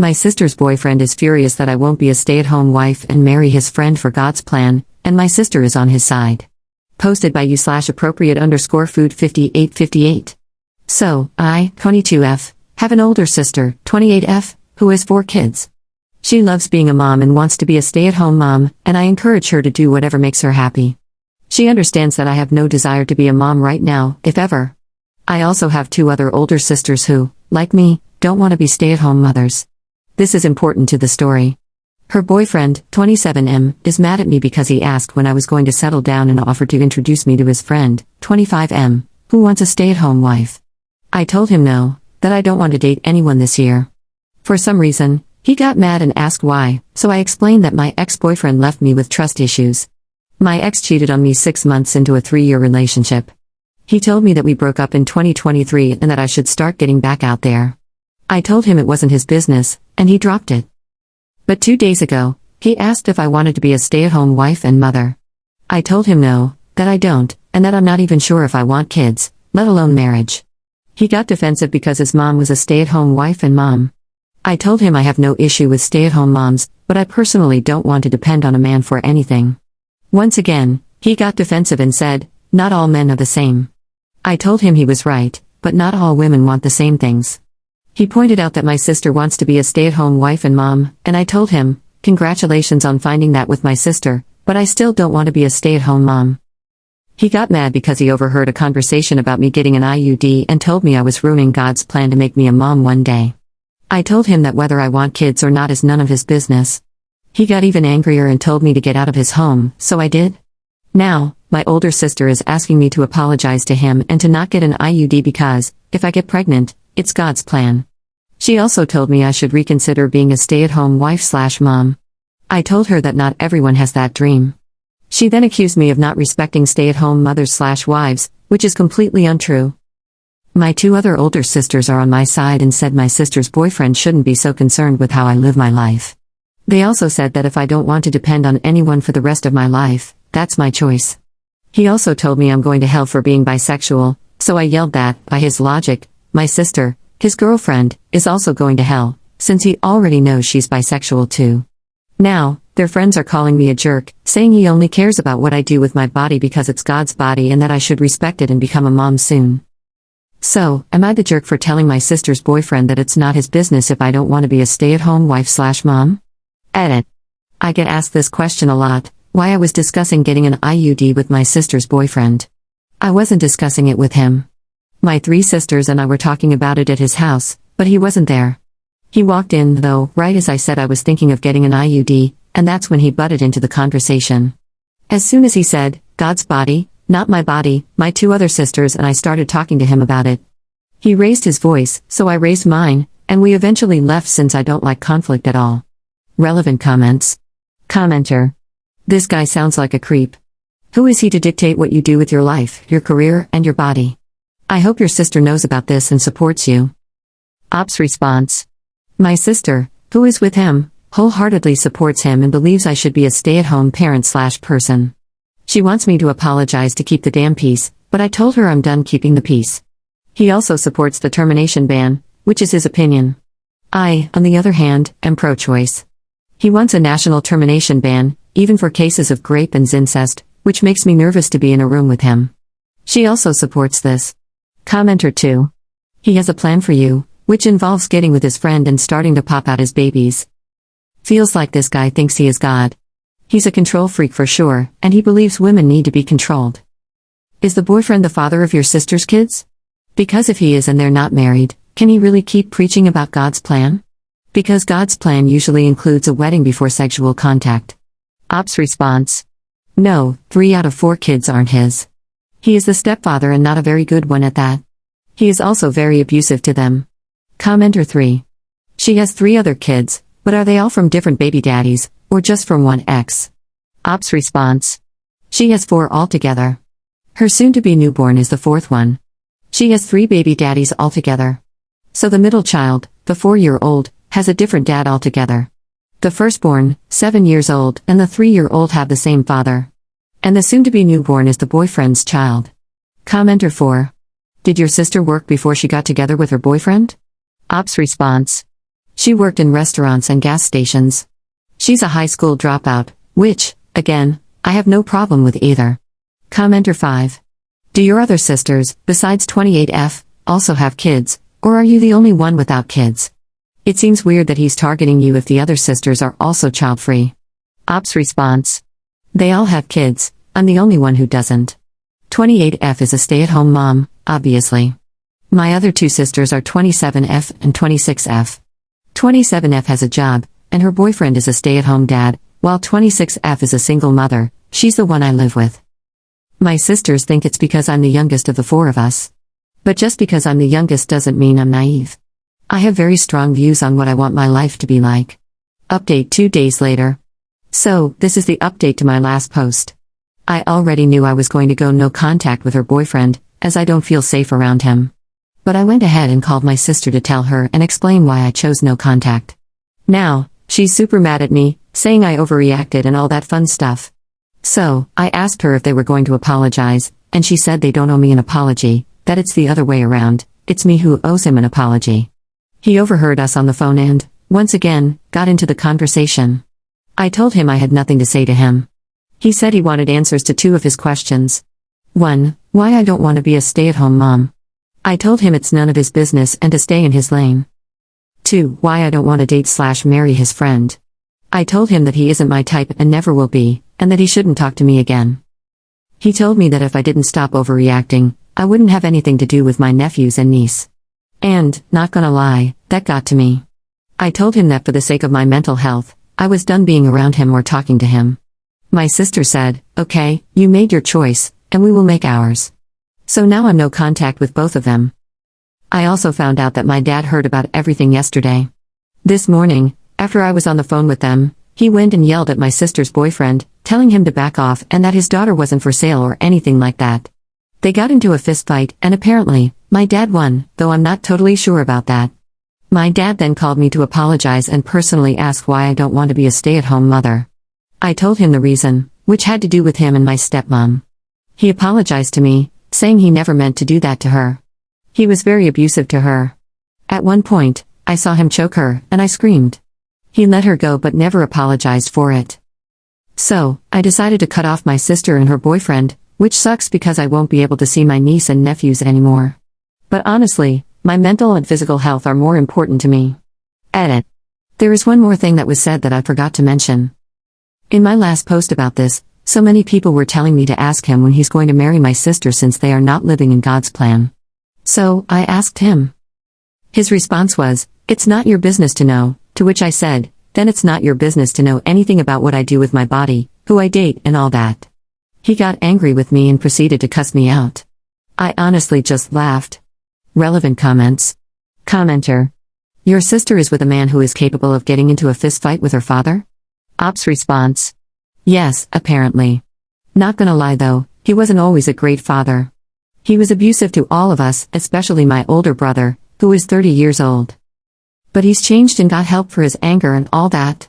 My sister's boyfriend is furious that I won't be a stay-at-home wife and marry his friend for God's plan, and my sister is on his side. Posted by you/appropriate_food 5858. So, I, 22F, have an older sister, 28F, who has 4 kids. She loves being a mom and wants to be a stay-at-home mom, and I encourage her to do whatever makes her happy. She understands that I have no desire to be a mom right now, if ever. I also have 2 other older sisters who, like me, don't want to be stay-at-home mothers. This is important to the story. Her boyfriend, 27M, is mad at me because he asked when I was going to settle down and offered to introduce me to his friend, 25M, who wants a stay-at-home wife. I told him no, that I don't want to date anyone this year. For some reason, he got mad and asked why, so I explained that my ex-boyfriend left me with trust issues. My ex cheated on me 6 months into a 3-year relationship. He told me that we broke up in 2023 and that I should start getting back out there. I told him it wasn't his business, and he dropped it. But 2 days ago, he asked if I wanted to be a stay-at-home wife and mother. I told him no, that I don't, and that I'm not even sure if I want kids, let alone marriage. He got defensive because his mom was a stay-at-home wife and mom. I told him I have no issue with stay-at-home moms, but I personally don't want to depend on a man for anything. Once again, he got defensive and said, not all men are the same. I told him he was right, but not all women want the same things. He pointed out that my sister wants to be a stay-at-home wife and mom, and I told him, congratulations on finding that with my sister, but I still don't want to be a stay-at-home mom. He got mad because he overheard a conversation about me getting an IUD and told me I was ruining God's plan to make me a mom one day. I told him that whether I want kids or not is none of his business. He got even angrier and told me to get out of his home, so I did. Now, my older sister is asking me to apologize to him and to not get an IUD because, if I get pregnant, it's God's plan. She also told me I should reconsider being a stay-at-home wife/mom. I told her that not everyone has that dream. She then accused me of not respecting stay-at-home mothers/wives, which is completely untrue. My 2 other older sisters are on my side and said my sister's boyfriend shouldn't be so concerned with how I live my life. They also said that if I don't want to depend on anyone for the rest of my life, that's my choice. He also told me I'm going to hell for being bisexual, so I yelled that, by his logic, my sister, his girlfriend, is also going to hell, since he already knows she's bisexual too. Now, their friends are calling me a jerk, saying he only cares about what I do with my body because it's God's body and that I should respect it and become a mom soon. So, am I the jerk for telling my sister's boyfriend that it's not his business if I don't want to be a stay-at-home wife/mom? Edit. I get asked this question a lot, why I was discussing getting an IUD with my sister's boyfriend. I wasn't discussing it with him. My 3 sisters and I were talking about it at his house, but he wasn't there. He walked in, though, right as I said I was thinking of getting an IUD, and that's when he butted into the conversation. As soon as he said, God's body, not my body, my 2 other sisters and I started talking to him about it. He raised his voice, so I raised mine, and we eventually left since I don't like conflict at all. Relevant comments. Commenter. This guy sounds like a creep. Who is he to dictate what you do with your life, your career, and your body? I hope your sister knows about this and supports you. Ops response. My sister, who is with him, wholeheartedly supports him and believes I should be a stay-at-home parent/person. She wants me to apologize to keep the damn peace, but I told her I'm done keeping the peace. He also supports the termination ban, which is his opinion. I, on the other hand, am pro-choice. He wants a national termination ban, even for cases of rape and incest, which makes me nervous to be in a room with him. She also supports this. Commenter 2. He has a plan for you, which involves getting with his friend and starting to pop out his babies. Feels like this guy thinks he is God. He's a control freak for sure, and he believes women need to be controlled. Is the boyfriend the father of your sister's kids? Because if he is and they're not married, can he really keep preaching about God's plan? Because God's plan usually includes a wedding before sexual contact. Ops response. No, 3 out of 4 kids aren't his. He is the stepfather and not a very good one at that. He is also very abusive to them. Commenter 3. She has 3 other kids, but are they all from different baby daddies, or just from one ex? Ops response. She has 4 altogether. Her soon-to-be newborn is the 4th one. She has 3 baby daddies altogether. So the middle child, the 4-year-old, has a different dad altogether. The firstborn, 7 years old, and the 3-year-old have the same father. And the soon-to-be newborn is the boyfriend's child. Commenter 4. Did your sister work before she got together with her boyfriend? Ops response. She worked in restaurants and gas stations. She's a high school dropout, which, again, I have no problem with either. Commenter 5. Do your other sisters, besides 28F, also have kids, or are you the only one without kids? It seems weird that he's targeting you if the other sisters are also child-free. Ops response. They all have kids, I'm the only one who doesn't. 28F is a stay-at-home mom, obviously. My other two sisters are 27F and 26F. 27F has a job, and her boyfriend is a stay-at-home dad, while 26F is a single mother. She's the one I live with. My sisters think it's because I'm the youngest of the four of us. But just because I'm the youngest doesn't mean I'm naive. I have very strong views on what I want my life to be like. Update 2 days later. So, this is the update to my last post. I already knew I was going to go no contact with her boyfriend, as I don't feel safe around him. But I went ahead and called my sister to tell her and explain why I chose no contact. Now, she's super mad at me, saying I overreacted and all that fun stuff. So, I asked her if they were going to apologize, and she said they don't owe me an apology, that it's the other way around, it's me who owes him an apology. He overheard us on the phone and, once again, got into the conversation. I told him I had nothing to say to him. He said he wanted answers to 2 of his questions. 1. Why I don't want to be a stay-at-home mom. I told him it's none of his business and to stay in his lane. 2. Why I don't want to date/marry his friend. I told him that he isn't my type and never will be, and that he shouldn't talk to me again. He told me that if I didn't stop overreacting, I wouldn't have anything to do with my nephews and niece. And, not gonna lie, that got to me. I told him that for the sake of my mental health, I was done being around him or talking to him. My sister said, okay, you made your choice, and we will make ours. So now I'm no contact with both of them. I also found out that my dad heard about everything yesterday. This morning, after I was on the phone with them, he went and yelled at my sister's boyfriend, telling him to back off and that his daughter wasn't for sale or anything like that. They got into a fist fight and apparently, my dad won, though I'm not totally sure about that. My dad then called me to apologize and personally ask why I don't want to be a stay-at-home mother. I told him the reason, which had to do with him and my stepmom. He apologized to me, saying he never meant to do that to her. He was very abusive to her. At one point, I saw him choke her, and I screamed. He let her go but never apologized for it. So, I decided to cut off my sister and her boyfriend, which sucks because I won't be able to see my niece and nephews anymore. But honestly, my mental and physical health are more important to me. Edit. There is one more thing that was said that I forgot to mention. In my last post about this, so many people were telling me to ask him when he's going to marry my sister since they are not living in God's plan. So, I asked him. His response was, it's not your business to know, to which I said, then it's not your business to know anything about what I do with my body, who I date and all that. He got angry with me and proceeded to cuss me out. I honestly just laughed. Relevant comments. Commenter. Your sister is with a man who is capable of getting into a fist fight with her father? Ops response. Yes, apparently. Not gonna lie though, he wasn't always a great father. He was abusive to all of us, especially my older brother, who is 30 years old. But he's changed and got help for his anger and all that.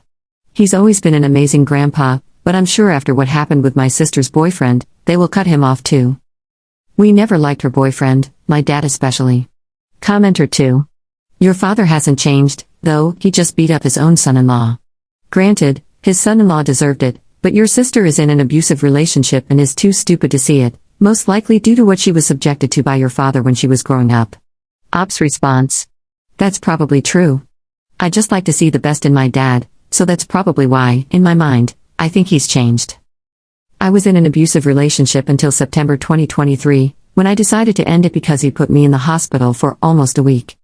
He's always been an amazing grandpa, but I'm sure after what happened with my sister's boyfriend, they will cut him off too. We never liked her boyfriend, my dad especially. Commenter 2. Your father hasn't changed, though, he just beat up his own son-in-law. Granted, his son-in-law deserved it, but your sister is in an abusive relationship and is too stupid to see it, most likely due to what she was subjected to by your father when she was growing up. Ops response. That's probably true. I just like to see the best in my dad, so that's probably why, in my mind, I think he's changed. I was in an abusive relationship until September 2023, when I decided to end it because he put me in the hospital for almost a week.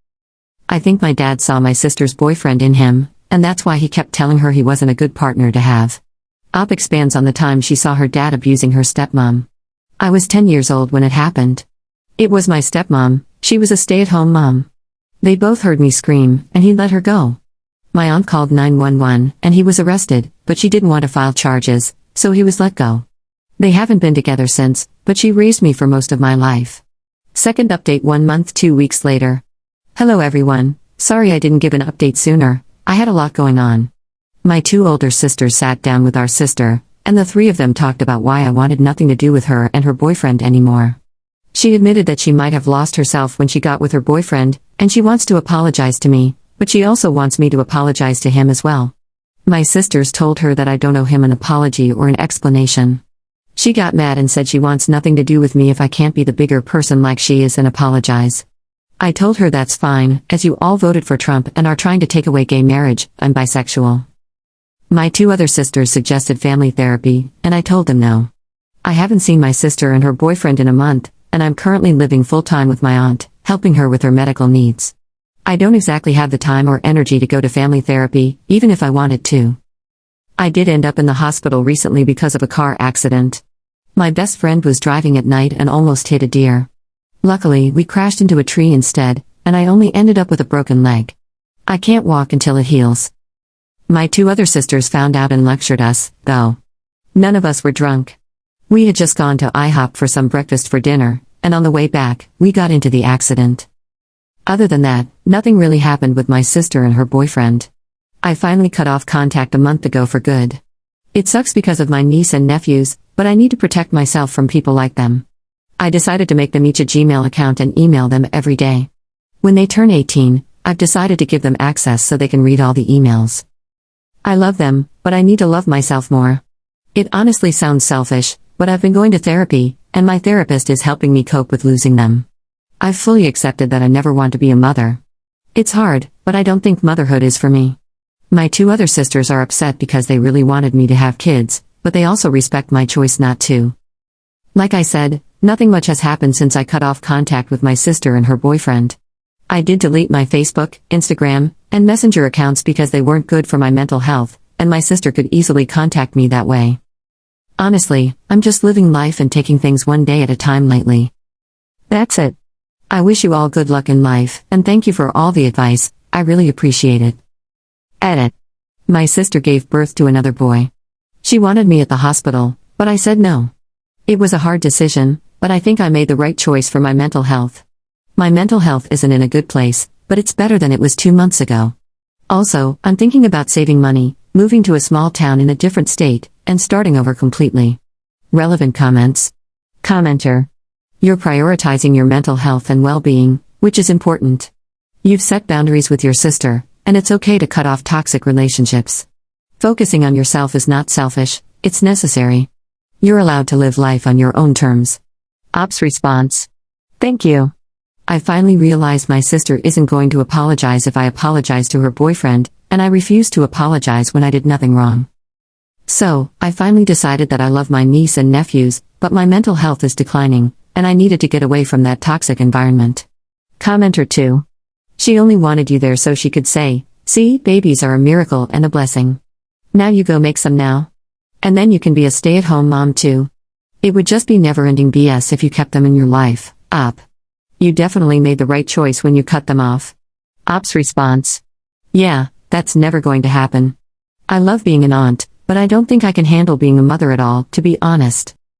I think my dad saw my sister's boyfriend in him, and that's why he kept telling her he wasn't a good partner to have. Op expands on the time she saw her dad abusing her stepmom. I was 10 years old when it happened. It was my stepmom, she was a stay-at-home mom. They both heard me scream, and he let her go. My aunt called 911, and he was arrested, but she didn't want to file charges, so he was let go. They haven't been together since, but she raised me for most of my life. Second update 1 month 2 weeks later. Hello everyone, sorry I didn't give an update sooner, I had a lot going on. My 2 older sisters sat down with our sister, and the 3 of them talked about why I wanted nothing to do with her and her boyfriend anymore. She admitted that she might have lost herself when she got with her boyfriend, and she wants to apologize to me, But she also wants me to apologize to him as well. My sisters told her that I don't owe him an apology or an explanation. She got mad and said she wants nothing to do with me if I can't be the bigger person like she is and apologize. I told her that's fine, as you all voted for Trump and are trying to take away gay marriage. I'm bisexual. My two other sisters suggested family therapy, and I told them no. I haven't seen my sister and her boyfriend in a month, and I'm currently living full-time with my aunt, helping her with her medical needs. I don't exactly have the time or energy to go to family therapy, even if I wanted to. I did end up in the hospital recently because of a car accident. My best friend was driving at night and almost hit a deer. Luckily, we crashed into a tree instead, and I only ended up with a broken leg. I can't walk until it heals. My two other sisters found out and lectured us, though. None of us were drunk. We had just gone to IHOP for some breakfast for dinner, and on the way back, we got into the accident. Other than that, nothing really happened with my sister and her boyfriend. I finally cut off contact a month ago for good. It sucks because of my niece and nephews, but I need to protect myself from people like them. I decided to make them each a Gmail account and email them every day. When they turn 18, I've decided to give them access so they can read all the emails. I love them, but I need to love myself more. It honestly sounds selfish, but I've been going to therapy, and my therapist is helping me cope with losing them. I've fully accepted that I never want to be a mother. It's hard, but I don't think motherhood is for me. My two other sisters are upset because they really wanted me to have kids, but they also respect my choice not to. Like I said, nothing much has happened since I cut off contact with my sister and her boyfriend. I did delete my Facebook, Instagram, and Messenger accounts because they weren't good for my mental health, and my sister could easily contact me that way. Honestly, I'm just living life and taking things one day at a time lately. That's it. I wish you all good luck in life, and thank you for all the advice, I really appreciate it. Edit. My sister gave birth to another boy. She wanted me at the hospital, but I said no. It was a hard decision, but I think I made the right choice for my mental health. My mental health isn't in a good place, but it's better than it was 2 months ago. Also, I'm thinking about saving money, moving to a small town in a different state, and starting over completely. Relevant comments. Commenter. You're prioritizing your mental health and well-being, which is important. You've set boundaries with your sister, and it's okay to cut off toxic relationships. Focusing on yourself is not selfish, it's necessary. You're allowed to live life on your own terms. Ops response. Thank you. I finally realized my sister isn't going to apologize if I apologize to her boyfriend, and I refuse to apologize when I did nothing wrong. So, I finally decided that I love my niece and nephews, but my mental health is declining, and I needed to get away from that toxic environment. Commenter 2. She only wanted you there so she could say, "See, babies are a miracle and a blessing. Now you go make some now. And then you can be a stay-at-home mom too." It would just be never-ending BS if you kept them in your life, Op. You definitely made the right choice when you cut them off. Op's response. Yeah, that's never going to happen. I love being an aunt, but I don't think I can handle being a mother at all, to be honest.